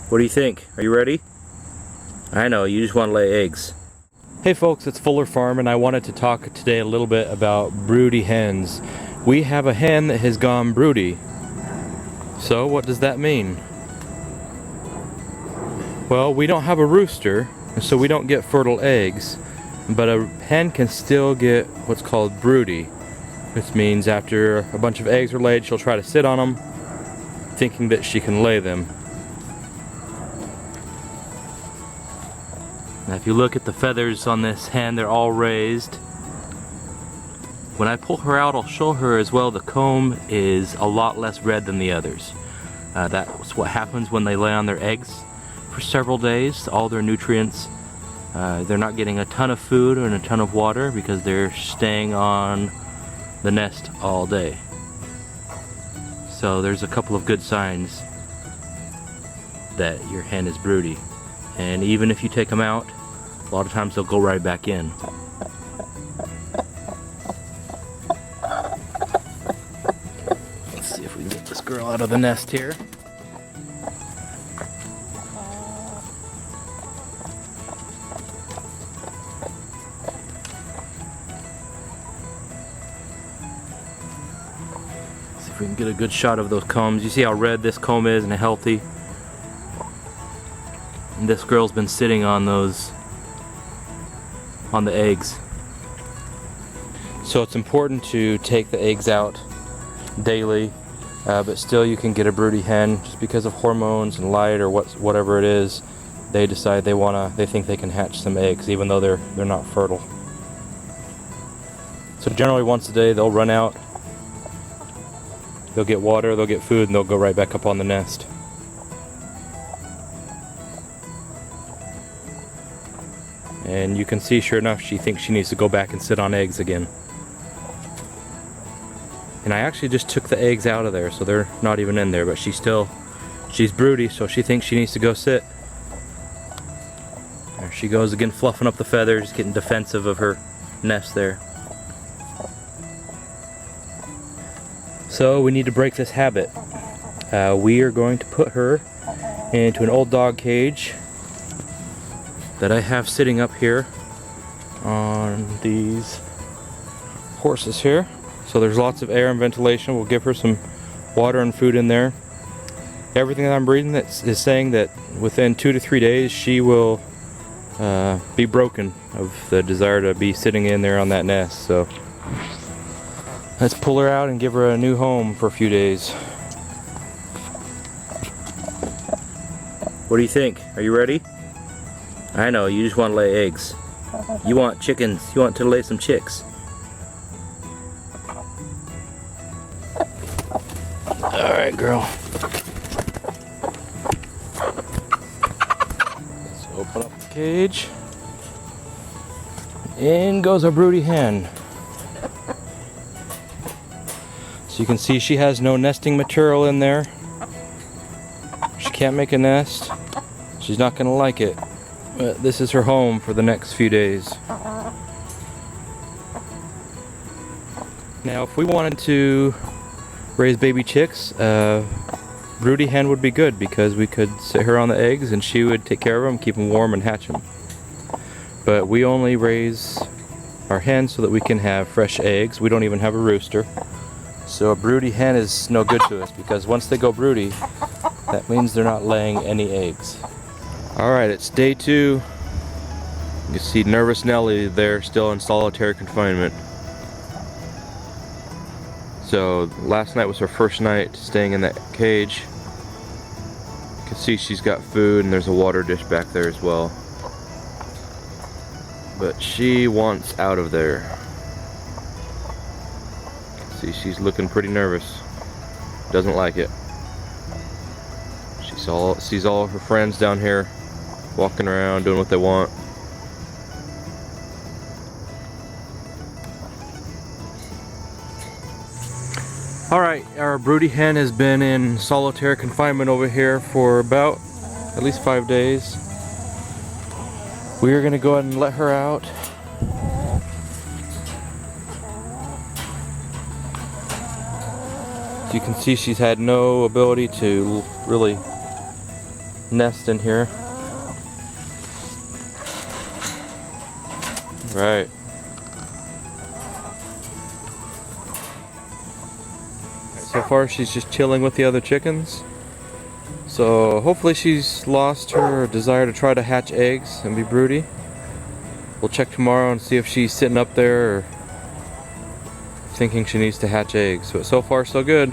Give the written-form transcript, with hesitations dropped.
What do you think? Are you ready? I know, you just want to lay eggs. Hey folks, it's Fuller Farm, and I wanted to talk today a little bit about broody hens. We have a hen that has gone broody. So what does that mean? Well, we don't have a rooster, so we don't get fertile eggs, but a hen can still get what's called broody. This means after a bunch of eggs are laid, she'll try to sit on them, thinking that she can lay them. Now if you look at the feathers on this hen, they're all raised. When I pull her out, I'll show her as well. The comb is a lot less red than the others. That's what happens when they lay on their eggs for several days. All their nutrients, they're not getting a ton of food and a ton of water because they're staying on the nest all day. So there's a couple of good signs that your hen is broody. And even if you take them out, a lot of times they'll go right back in. Let's see if we can get this girl out of the nest here. See if we can get a good shot of those combs. You see how red this comb is and healthy? And this girl's been sitting on those, on the eggs. So it's important to take the eggs out daily, but still you can get a broody hen just because of hormones and light or whatever it is. They decide they think they can hatch some eggs even though they're not fertile. So generally once a day they'll run out, they'll get water, they'll get food, and they'll go right back up on the nest. And you can see, sure enough, she thinks she needs to go back and sit on eggs again. And I actually just took the eggs out of there, so they're not even in there, but she's broody, so she thinks she needs to go sit. There she goes again, fluffing up the feathers, getting defensive of her nest there. So we need to break this habit. We are going to put her into an old dog cage that I have sitting up here on these horses here. So there's lots of air and ventilation. We'll give her some water and food in there. Everything that I'm reading is saying that within 2 to 3 days she will be broken of the desire to be sitting in there on that nest. So let's pull her out and give her a new home for a few days. What do you think? Are you ready? I know, you just want to lay eggs. You want chickens. You want to lay some chicks. Alright, girl. Let's open up the cage. In goes our broody hen. So you can see she has no nesting material in there. She can't make a nest. She's not going to like it. But this is her home for the next few days. Now if we wanted to raise baby chicks, broody hen would be good because we could sit her on the eggs and she would take care of them, keep them warm and hatch them. But we only raise our hens so that we can have fresh eggs. We don't even have a rooster. So a broody hen is no good to us because once they go broody, that means they're not laying any eggs. Alright, it's day 2. You can see nervous Nellie there still in solitary confinement. So last night was her first night staying in that cage. You can see she's got food and there's a water dish back there as well. But she wants out of there. See, she's looking pretty nervous. Doesn't like it. She sees all of her friends down here walking around doing what they want. Alright, our broody hen has been in solitary confinement over here for about at least 5 days. We are going to go ahead and let her out. You can see she's had no ability to really nest in here. Right. So far she's just chilling with the other chickens. So hopefully she's lost her desire to try to hatch eggs and be broody. We'll check tomorrow and see if she's sitting up there or thinking she needs to hatch eggs. But so far so good.